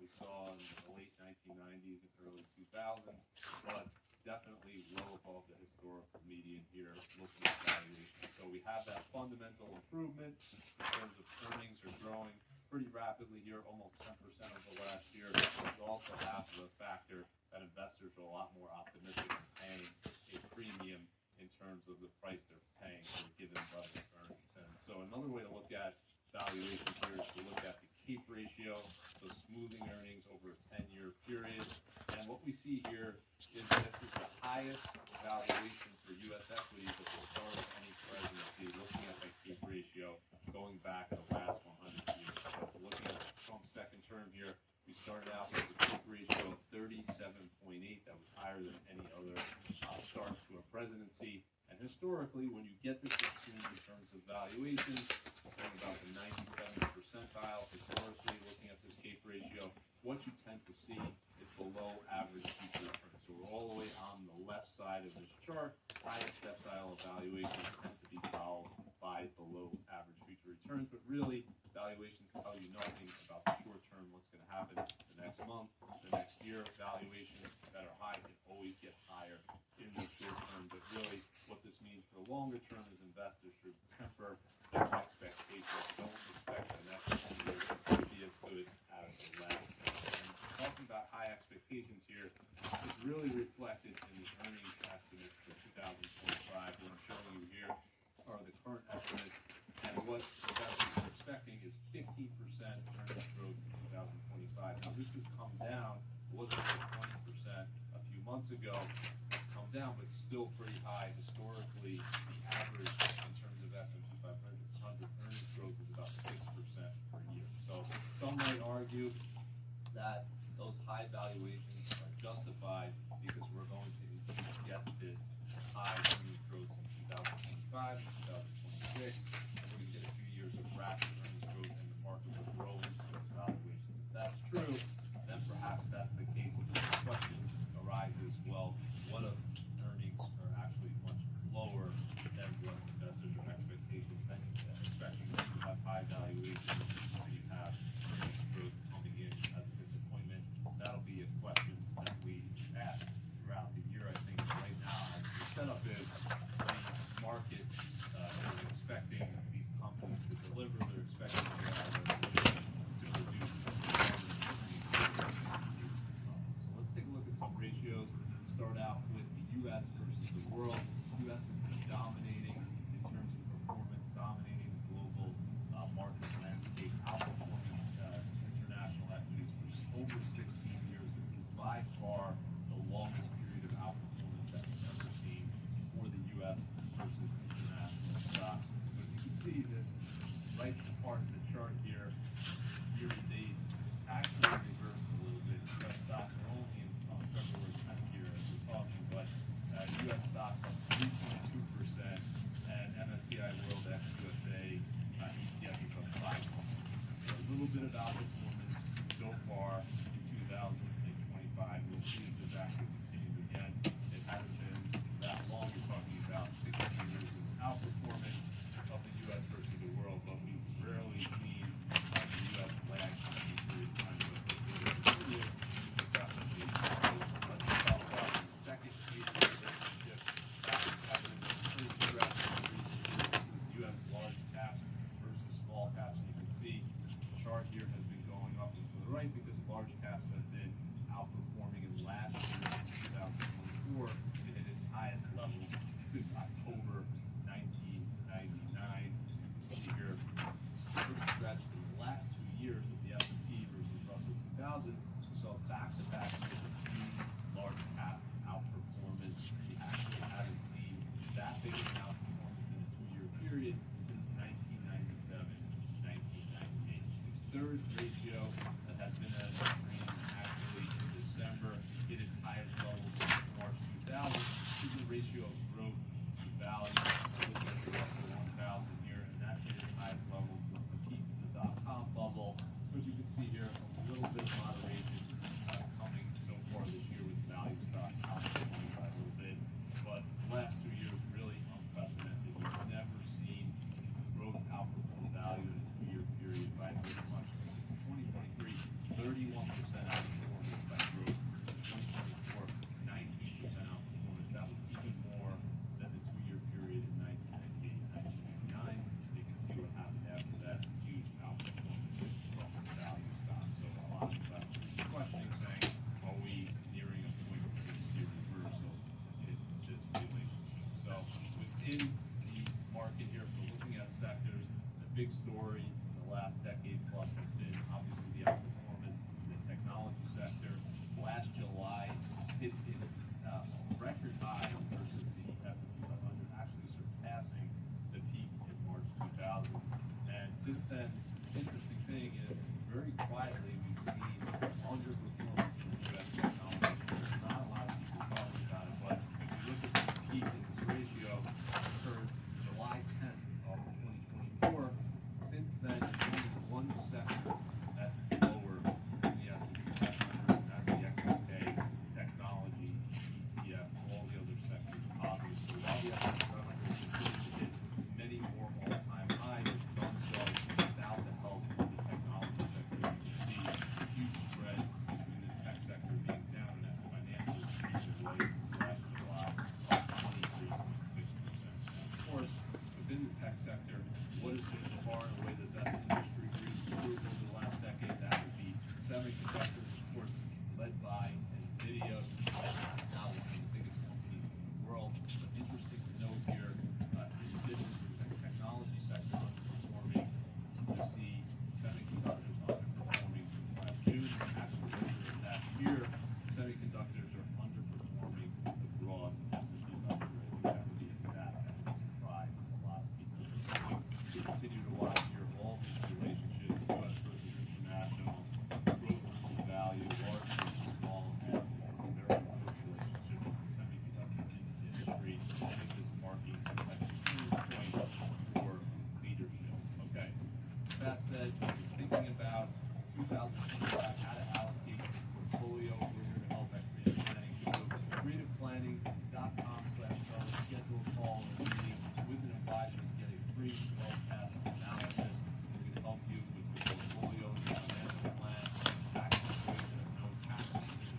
we saw in the late 1990s and early 2000s, but definitely well above the historical median here looking at valuation. So we have that fundamental improvement in terms of earnings are growing pretty rapidly here, almost 10% over the last year. We also have the factor that investors are a lot more optimistic in paying a premium in terms of the price they're paying for a given level of earnings. And so another way to look at valuation here is to look at the CAPE ratio, so smoothing earnings over a 10-year period. And what we see here is this is the highest valuation for U.S. equities at the start of any presidency, looking at that CAPE ratio going back the last 100 years. So looking at Trump's second term here, we started out with a CAPE ratio of 37.8. That was higher than any other start to a presidency. And historically, when you get this extreme in terms of valuations, talking about the 97th percentile historically, looking at this CAPE ratio, what you tend to see is below average future returns. So we're all the way on the left side of this chart. Highest decile of valuations tend to be followed by below average future returns, but really valuations tell you nothing about the short term, what's going to happen the next month, the next year. Valuations that are high can always get higher in the short term, but really what this means for the longer term is investors should temper their expectations. Don't expect the next 10 years to be as good as the last. And talking about high expectations here is really reflected in the earnings estimates for 2025. What I'm showing you here are the current estimates, and what investors are expecting is 15% earnings growth in 2025. Now this has come down. It wasn't at 20% a few months ago. It's come down, but still pretty high. Historically, the average in terms of S&P 500 earnings growth is about 6% per year. So some might argue that those high valuations are justified because we're going to get this high earnings growth in 2025 and 2026, and we're going to get a few years of rapid earnings growth, and the market will grow into those valuations. If that's true, then perhaps that's the case. The question arises, well, what if earnings are actually much lower than what investors are expecting if you have high valuations and you have earnings growth coming in as a disappointment? That'll be a question that we ask throughout the year. I think right now the setup is the market is expecting these companies to deliver. They're expecting to produce performance. So let's take a look at some ratios. Start out with the U.S. versus the world. U.S. is dominating in terms of performance, dominating the global market landscape, outperforming international equities for over 16 years. This is by far the longest period of outperformance that we've ever seen for the U.S. versus international stocks. But you can see this right part of the chart here, year to date, it's actually reversed a little bit. U.S. stocks are only in February 10th here as we're talking, but U.S. stocks up 3.2%, and MSCI World X USA ETF is up 5.2%. So a little bit of outperformance so far in 2025. We'll see if this actually continues again. It hasn't been that long. We're talking about 16 years of outperformance of the U.S. versus the world, but we've rarely seen the U.S. lag on any period of time. But if it continues, it's definitely let's talk about the second case relationship that has been pretty stressed in recent years. This is U.S. large caps versus small caps. And you can see the chart here has been going up and to the right because large caps have been outperforming. In last year, 2024, it hit its highest level since October 1999. You can see here, pretty stretched in the last 2 years of the S&P versus Russell 2000. So back-to-back large cap outperformance. We actually haven't seen that big of an outperformance in a 2-year period since 1997, 1998. The third ratio that has been at an extreme actually in December hit its highest level since March 2000. This is the ratio of growth to value. Look at the Russell 1000 here, and that hit its highest level since the peak of the dot-com bubble. As you can see here, a little bit of moderation coming Semiconductors, of course, led by NVIDIA, now one of the biggest companies in the world. But interesting to note here, in addition to the technology sector underperforming, you see semiconductors underperforming since last June. Actually, over the past year, semiconductors are underperforming the broad S&P 500. That would be a stat that would surprise a lot of people. We continue to watch here all these relationships, U.S. versus international, growth versus value, large versus small, and it's a very important relationship with the semiconductor industry. And is this marking a key point for leadership? Okay. That said, thinking about 2025, how to allocate your portfolio, we're here to help at creative planning. So go to creativeplanning.com/Charlie, schedule a call or meeting with an advisor to get a free 12-pass analysis. We're going to help you with your portfolio, your financial plan, tax situation of no tax changes.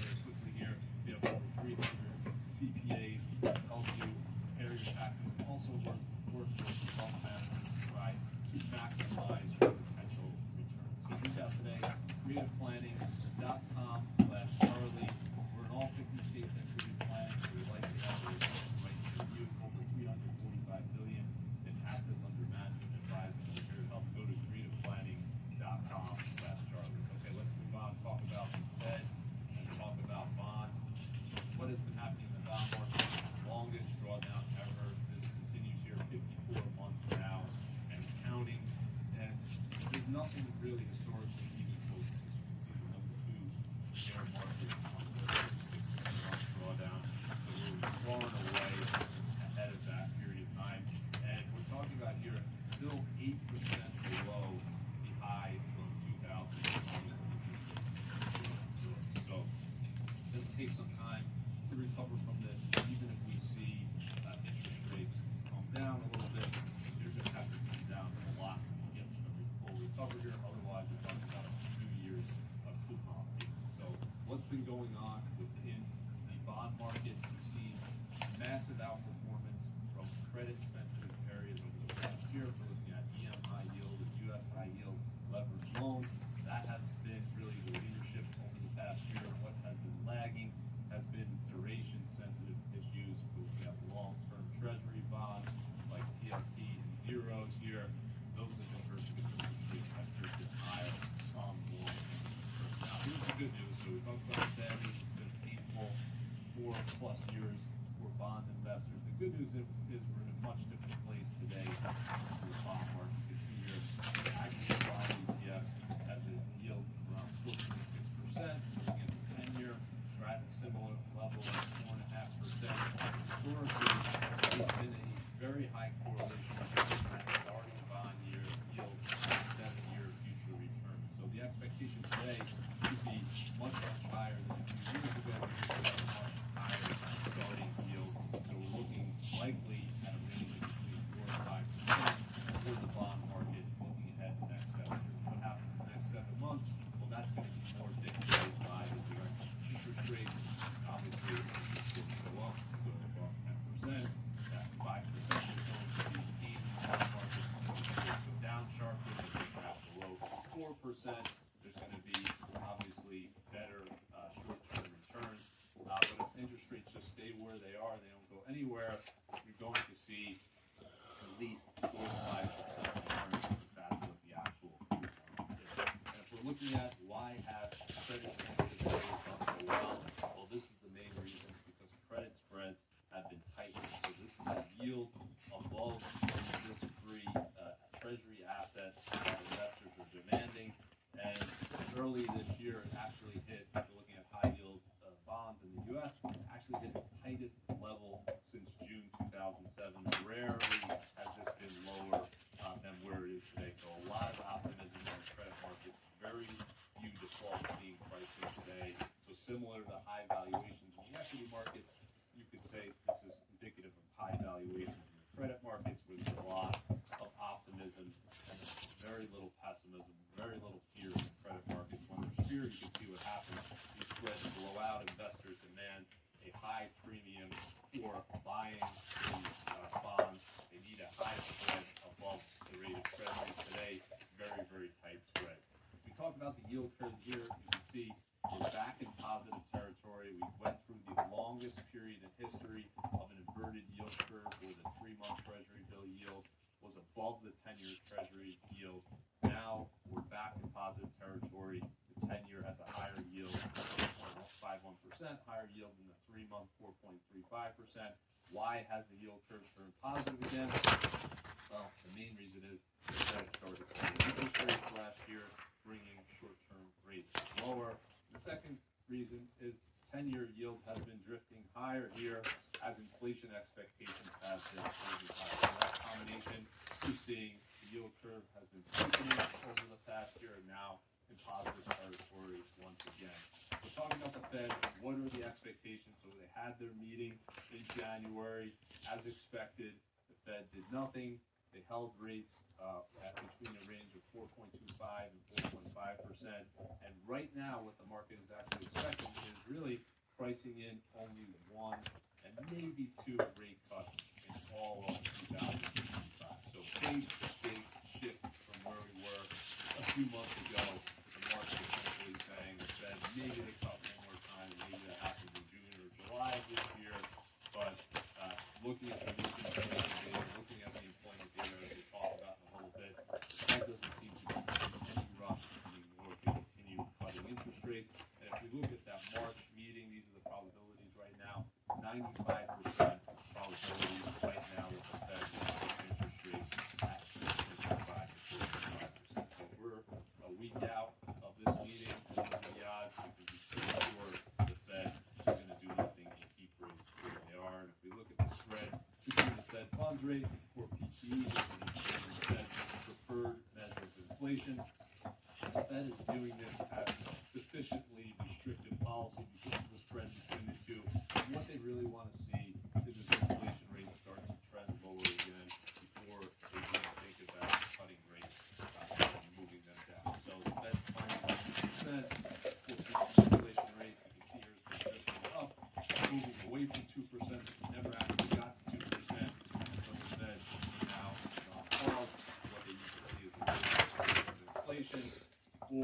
Very quickly here, we have over 300 CPAs to help you prepare your taxes. Also work with wealth management to try to maximize your potential return. So reach out today, creativeplanning.com/Charlie. We're in all 50 states at Creative Planning, so we'd like to have a right to review over $345 billion in assets under management and advisement. We're here to help. Go to creativeplanning.com/Charlie. Okay, let's move on, talk about the Fed and talk about bonds. What has been happening in the bond market? Longest drawdown ever. This continues here 54 months now and counting. And there's nothing really historically even close to this. You can see the number 2 share market on the 16-month drawdown. So we're far and away ahead of that period of time. And we're talking about here still 8% below the high from 2020. So it doesn't take some time to recover from this. Even if we see interest rates come down a little bit, you're going to have to come down a lot to get a full recovery here. Otherwise, you're talking about 2 years of coupon payment. So what's been going on within the bond market? We've seen massive outperformance from credit-sensitive areas over the past year. We're looking at EM high yield and U.S. high yield leveraged loans. That has been really the leadership over the past year. What has been lagging has been duration-sensitive issues. We're looking at long-term treasury bonds like TLT and zeros here. Those have been hurt because interest rates have drifted higher on long. Now, here's the good news. So we talked about the Fed. It's been painful 4+ years for bond investors. The good news is we're in a much different place today for the bond market. You can see here the aggregate bond ETF has a yield around 4.6%. Looking at the 10-year, we're at a similar level of 4.5%. Historically, there's been a very high correlation between that starting bond year yield and 7-year future return. So the expectation today should be much higher than a few years ago. Because we have a much higher starting yield. So we're looking likely at a range of between 4 and 5% for the bond market looking ahead to the next 7 years. What happens in the next 7 months? Well, that's going to be more dictated by the direction of interest rates. Obviously, if interest rates go up, go above 10%, that 5% is going to be gain in the bond market. If interest rates go down sharply, if they drop below 4%, there's going to be obviously better short-term returns. But if interest rates just stay where they are, they don't go anywhere, you're going to see at least 4 to 5% returns because that's what the actual coupon is. And if we're looking at why have credit-sensitive areas done so well, well, this is the main reason. It's because credit spreads have been tightened. So this is a yield above the risk-free treasury asset that investors are demanding. And early this year, it actually hit, if you're looking at high-yield bonds in the U.S., actually hit its tightest level since June 2007. Rarely has this been lower than where it is today. So a lot of optimism in the credit markets. Very few defaults being priced in today. So similar to high valuations in the equity markets, you could say this is indicative of high valuations in the credit markets where there's a lot of optimism and very little pessimism, very little fear in the credit markets. When there's fear, you can see what happens. These spreads blow out. Investors demand a high premium for buying these bonds. They need a high spread above the rate of treasuries today. Very, very tight spread. We talk about the yield curve here. You can see we're back in positive territory. We went through the longest period in history of an inverted yield curve where the 3-month Treasury bill yield was above the 10-year Treasury yield. Now we're back in positive territory. The 10-year has a higher yield, 4.51%, higher yield than the 3-month, 4.35%. Why has the yield curve turned positive again? Well, the main reason is the Fed started cutting interest rates last year, bringing short-term rates lower. The second reason is 10-year yield has been drifting higher here as inflation expectations have been moving higher. So that combination, you're seeing the yield curve has been steepening over the past year and now in positive territory once again. So talking about the Fed, what are the expectations? So they had their meeting in January. As expected, the Fed did nothing. They held rates at between a range of 4.25 and 4.5%. And right now, what the market is actually expecting is really pricing in only 1 and maybe 2 rate cuts in all of 2025. So big shift from where we were a few months ago. The market essentially saying the Fed maybe they cut one more time, maybe that happens in June or July of this year. But looking at the recent inflation data, looking at the employment data as we talk about in a little bit, that doesn't seem to be any rush anymore to continue cutting interest rates. And if we look at that March meeting, these are the probabilities right now, 95% probability right now with the Fed cutting interest rates at 4.5 to 4.5%. So we're a week out of this meeting. What are the odds? You can be pretty sure the Fed is going to do nothing to keep rates where they are. And if we look at the spread between the Fed funds rate for PCE, which is the Fed's preferred measure of inflation, the Fed is viewing this as sufficiently restrictive policy because of the spread between the two. And what they really want to see is this inflation rate start to trend lower again before they even think about cutting rates and moving them down. So the Fed's planning 2%. Inflation rate, you can see here, has been drifting up, moving away from 2%. Never actually got to 2%. So the Fed now is on pause. What they need to see is a little inflation or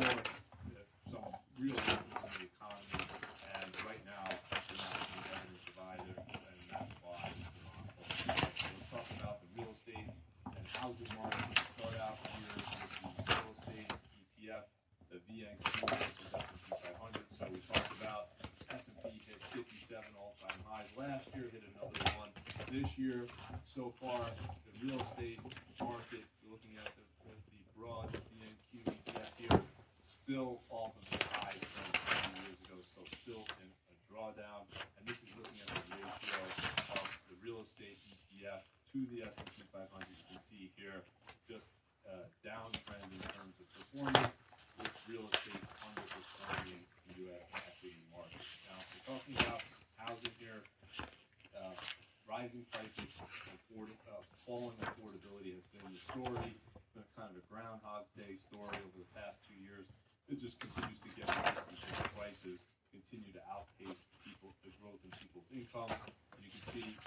some real weakness in the economy. And right now, they're not seeing evidence of either, and that's why they're on pause. So let's talk about the real estate and housing market. We start out here with the real estate ETF, the VNQ, which is S&P 500. So we talked about S&P hit 57 all-time highs last year, hit another one this year. So far, the real estate market, you're looking at the broad VNQ ETF here, still off of the highs from 20 years ago, so still in a drawdown. And this is looking at the ratio of the real estate ETF to the S&P 500. You can see here just a downtrend in terms of performance, with real estate underperforming the U.S. equity market. Now, if we're talking about housing here, rising prices, falling affordability has been the story. It's been kind of a Groundhog's Day story over the past 2 years. It just continues to get worse because prices continue to outpace the growth in people's income. And you can see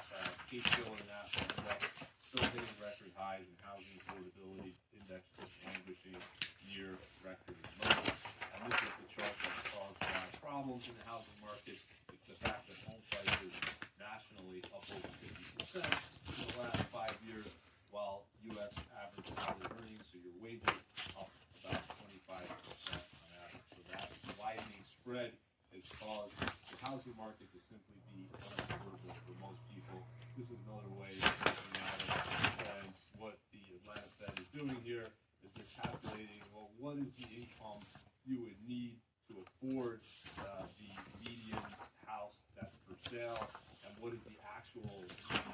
Case-Shiller National Index still hitting record highs, and housing affordability index just languishing near record lows. And this is the chart that caused a lot of problems in the housing market. It's the fact that home prices nationally up over 50% in the last 5 years, while U.S. average hourly earnings, so your wages, up about 25% on average. So that widening spread has caused the housing market to simply be unaffordable for most people. This is another way of looking at it. And what the Atlanta Fed is doing here is they're calculating, well, what is the income you would need to afford the median house that's for sale, and what is the actual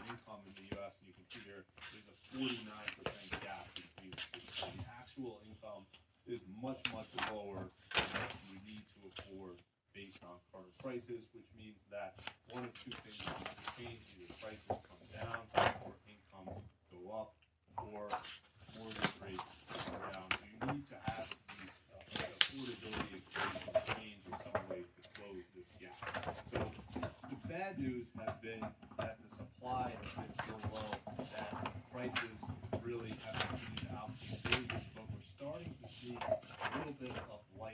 income in the U.S. And you can see here, there's a 49% gap between the two. So the actual income is much lower than what you need to afford based on current prices, which means that one of two things need to change: either prices come down or incomes go up, or mortgage rates come down. So you need to have these affordability equations change in some way to close this gap. So the bad news has been that the supply has been so low that prices really have continued to outpace wages, but we're starting to see a little bit of light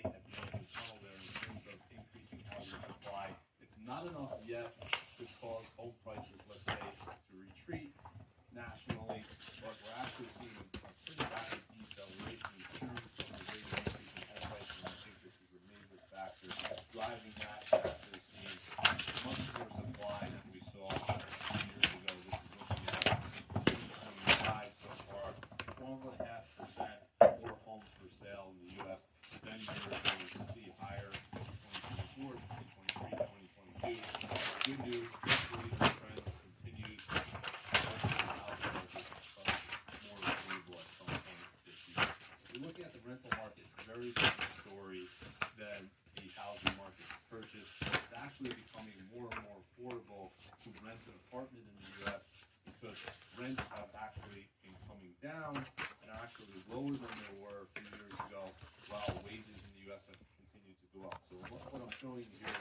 good news, hopefully the trend continues. Hopefully the housing market becomes more stable at some point this year. We're looking at the rental market, very different story than the housing market purchase. It's actually becoming more and more affordable to rent an apartment in the U.S. because rents have actually been coming down and are actually lower than they were a few years ago, while wages in the U.S. have continued to go up. So what I'm showing you here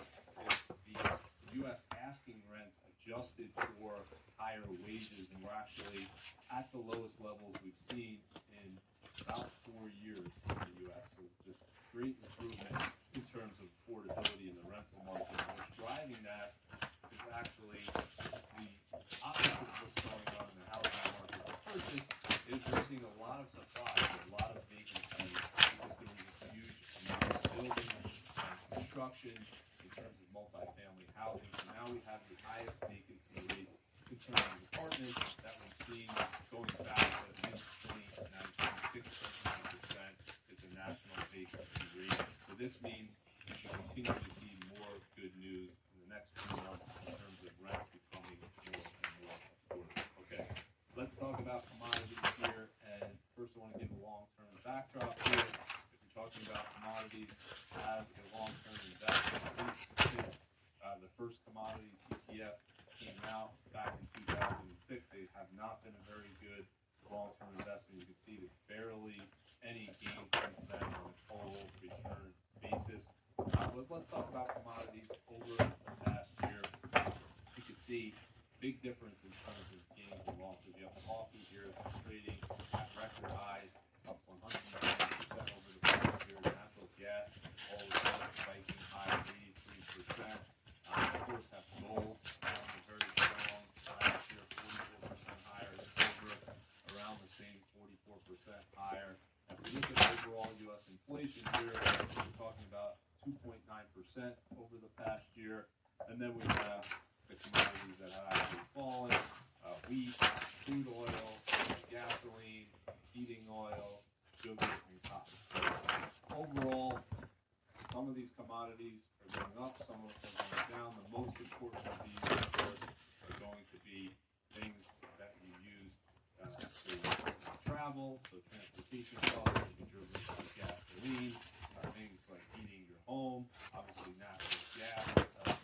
is the U.S. asking rents adjusted for higher wages, and we're actually at the lowest levels we've seen in about 4 years in the U.S. So just great improvement in terms of affordability in the rental market. And what's driving that is actually the opposite of what's going on in the housing market. The purchase is we're seeing a lot of supply, a lot of vacancy, because there was a huge amount of building and construction in terms of multifamily housing. So now we have the highest vacancy rates in terms of apartments that we've seen going back to at least 2019. 6.9% is the national vacancy rate. So this means we should continue to see more good news in the next few months in terms of rents becoming more and more affordable. Okay, let's talk about commodities here. And first I want to give a long-term backdrop here. If you're talking about commodities as a long-term investment, at least since the first commodities ETF came out back in 2006, they have not been a very good long-term investment. You can see that barely any gains since then on a total return basis. But let's talk about commodities over the past year. You can see big difference in terms of gains and losses. You have coffee here trading at record highs, up 120% over the past year. Natural gas all of a sudden spiking high, 83%. Of course, have gold very strong last year, 44% higher. Silver around the same, 44% higher. If we look at overall U.S. inflation here, we're talking about 2.9% over the past year. And then we have the commodities that have actually fallen: wheat, crude oil, gasoline, heating oil, sugar, and cotton. So overall, some of these commodities are going up, some of them are going down. The most important of these, of course, are going to be things that you use to travel, so transportation costs will be driven by gasoline, things like heating your home, obviously natural gas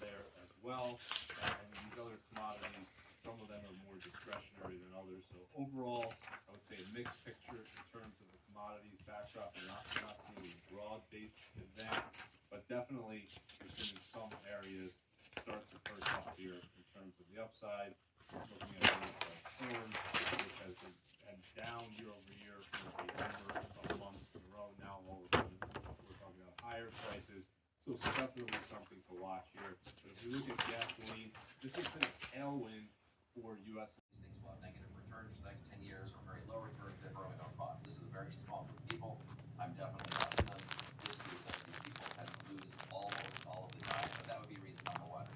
there as well, and these other commodities, some of them are more discretionary than others. So overall, I would say a mixed picture in terms of the commodities backdrop. We're not seeing a broad-based advance, but definitely we're seeing some areas start to perk up here in terms of the upside. Looking at things like corn, which has been down year over year for a number of months in a row. Now all of a sudden we're talking about higher prices. So it's definitely something to watch here. But if you look at gasoline, this has been a tailwind for U.S. These things will have negative returns for the next 10 years or very low returns if growing on bonds. This is a very small group of people. I'm definitely not in them. This is some of these people tend to lose almost all of the time, but that would be reason number one.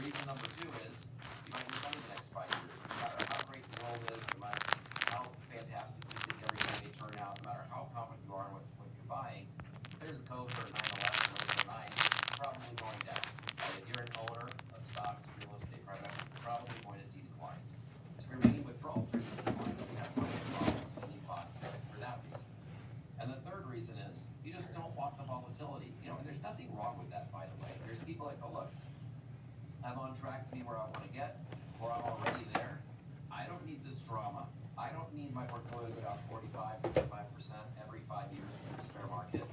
Reason number two is you might lose money the next 5 years. No matter how great the world is, no matter how fantastic you think everything may turn out, no matter how confident you are in what you're buying, if there's a code for 9/11 or 09, it's probably going down. If you're an owner of stocks, real estate, private equity, you're probably going to see declines. So if you're making withdrawals, there's a decline. You have money problems in these bonds for that reason. And the third reason is you just don't want the volatility. And there's nothing wrong with that, by the way. There's people that go, look, I'm on track to be where I want to get, or I'm already there. I don't need this drama. I don't need my portfolio to go down 45, 55% every 5 years when there's a fair market.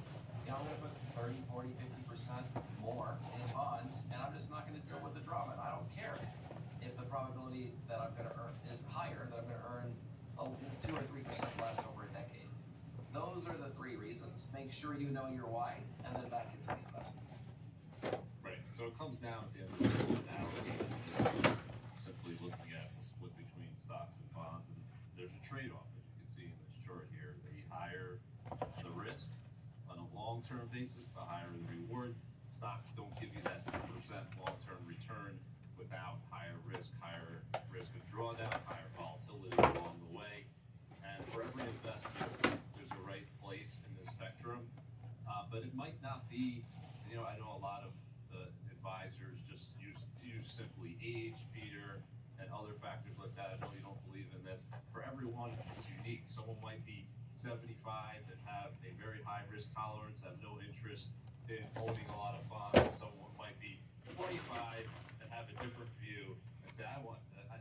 I'm going to put 30, 40, 50% more in bonds, and I'm just not going to deal with the drama. And I don't care if the probability that I'm going to earn is higher, that I'm going to earn 2 or 3% less over a decade. Those are the three reasons. Make sure you know your why, and then back into the investments. Right. So it comes down at the end of the day now, simply looking at the split between stocks and bonds, and there's a trade-off, as you can see in this chart here. The higher the risk on a long-term basis, the higher the reward. Stocks don't give you that 10% long-term return without higher risk of drawdown, higher volatility along the way. And for every investment, there's a right place in the spectrum, but it might not be. I know a lot of the advisors just use just simply age, Peter, and other factors like that. I know you don't believe in this. For everyone, it's unique. Someone might be 75 and have a very high risk tolerance, have no interest in owning a lot of bonds. Someone might be 25 and have a different view and say,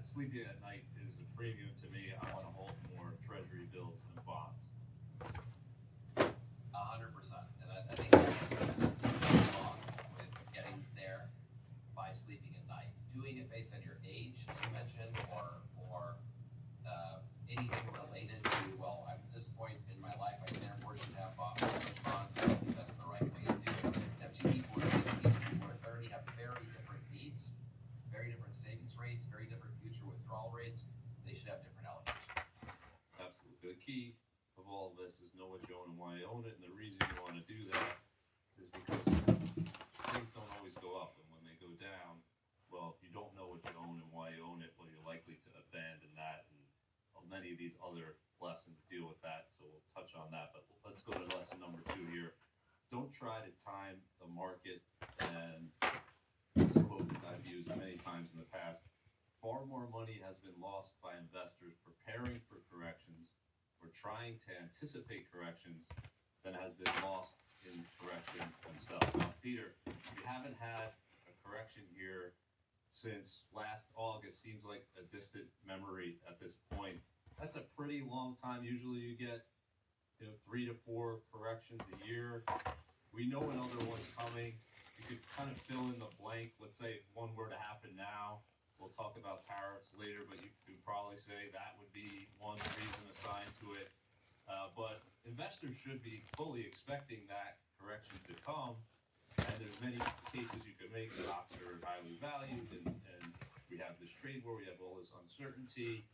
sleeping at night is a premium to me. I want to hold more treasury bills and bonds. 100%. And I think that's wrong with getting there by sleeping at night. Doing it based on your age, as you mentioned, or anything related to, well, I'm at this point in my life, I therefore should have bought this much bonds. I don't think that's the right way to do it. You have two people who are 50, two people who are 30, have very different needs, very different savings rates, very different future withdrawal rates. They should have different allocations. Absolutely. The key of all of this is know what you own and why you own it, and the reason you want to do that is because things don't always go up, and when they go down, well, if you don't know what you own and why you own it, well, you're likely to abandon that, and many of these other lessons deal with that, so we'll touch on that. But let's go to lesson number 2 here. Don't try to time the market, and this is a quote that I've used many times in the past. Far more money has been lost by investors preparing for corrections or trying to anticipate corrections than has been lost in corrections themselves. Now, Peter, we haven't had a correction here since last August. Seems like a distant memory at this point. That's a pretty long time. Usually you get 3 to 4 corrections a year. We know another one's coming. You could kind of fill in the blank. Let's say if one were to happen now, we'll talk about tariffs later, but you could probably say that would be one reason assigned to it. But investors should be fully expecting that correction to come. And there's many cases you could make. Stocks are highly valued, and we have this trade war, we have all this uncertainty,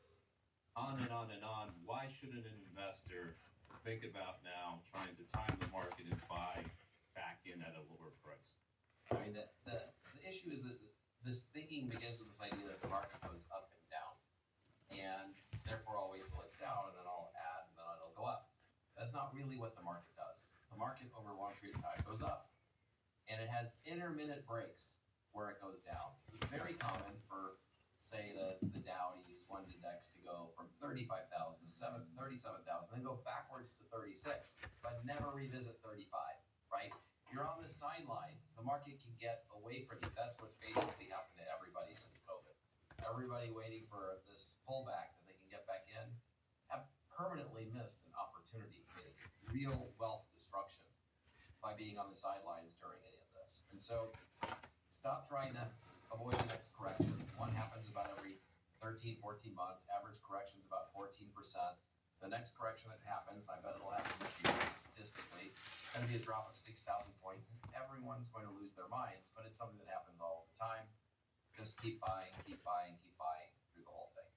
on and on and on. Why shouldn't an investor think about now trying to time the market and buy back in at a lower price? I mean, the issue is that this thinking begins with this idea that the market goes up and down, and therefore I'll wait till it's down, and then I'll add, and then it'll go up. That's not really what the market does. The market over a long period of time goes up, and it has intermittent breaks where it goes down. So it's very common for, say, the Dow to use one index to go from 35,000 to 37,000, then go backwards to 36, but never revisit 35, right? If you're on the sideline, the market can get away from you. That's what's basically happened to everybody since COVID. Everybody waiting for this pullback that they can get back in have permanently missed an opportunity to make real wealth destruction by being on the sidelines during any of this. And so stop trying to avoid the next correction. One happens about every 13, 14 months. Average correction's about 14%. The next correction that happens, I bet it'll happen this year statistically, it's going to be a drop of 6,000 points, and everyone's going to lose their minds, but it's something that happens all the time. Just keep buying, keep buying, keep buying through the whole thing.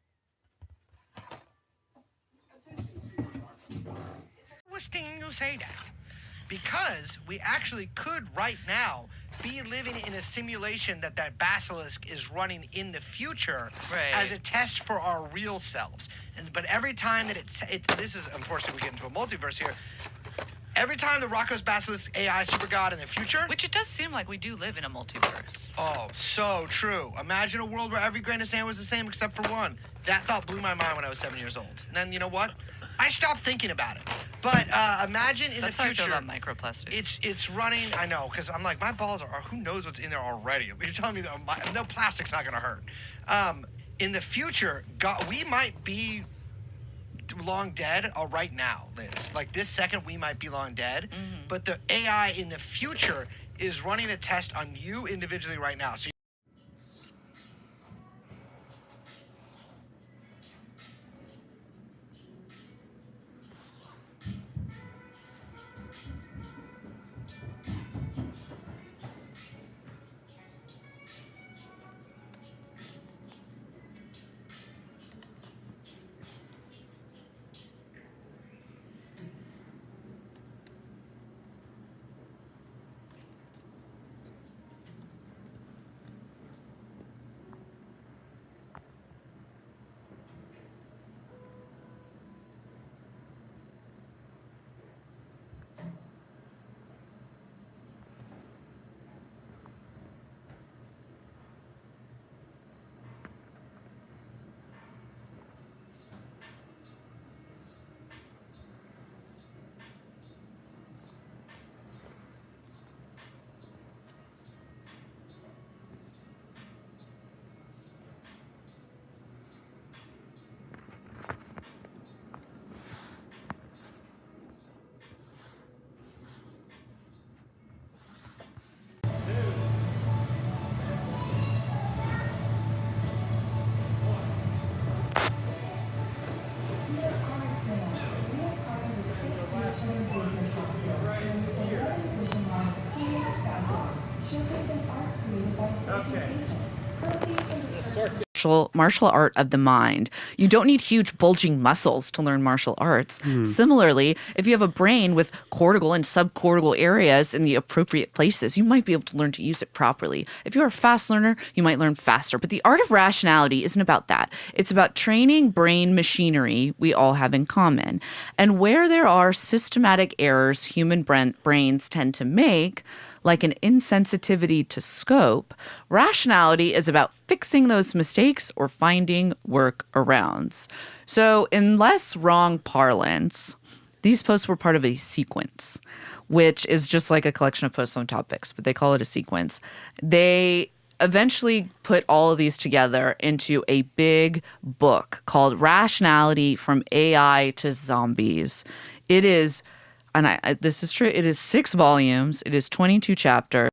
Interesting you say that, because we actually could right now be living in a simulation that basilisk is running in the future, right, as a test for our real selves. But every time that this is, unfortunately, we get into a multiverse here. Every time the Rocco's Basilisk AI super god in the future, which it does seem like we do live in a multiverse. Oh, so true. Imagine a world where every grain of sand was the same except for one. That thought blew my mind when I was 7 years old. And then, you know what? I stopped thinking about it. But imagine in That's the future. That's how I feel about microplastics. It's running. I know, because I'm like, my balls are. Who knows what's in there already? You're telling me that no plastic's not going to hurt. In the future, we might be long dead right now, Liz. Like this second, we might be long dead. Mm-hmm. But the AI in the future is running a test on you individually right now. So Martial art of the mind. You don't need huge bulging muscles to learn martial arts. Similarly, if you have a brain with cortical and subcortical areas in the appropriate places, you might be able to learn to use it properly. If you're a fast learner, you might learn faster. But the art of rationality isn't about that. It's about training brain machinery we all have in common. And where there are systematic errors human brains tend to make, like an insensitivity to scope, rationality is about fixing those mistakes or finding workarounds. So, in less wrong parlance, these posts were part of a sequence, which is just like a collection of posts on topics, but they call it a sequence. They eventually put all of these together into a big book called Rationality from AI to Zombies. It is, and this is true, it is 6 volumes, it is 22 chapters.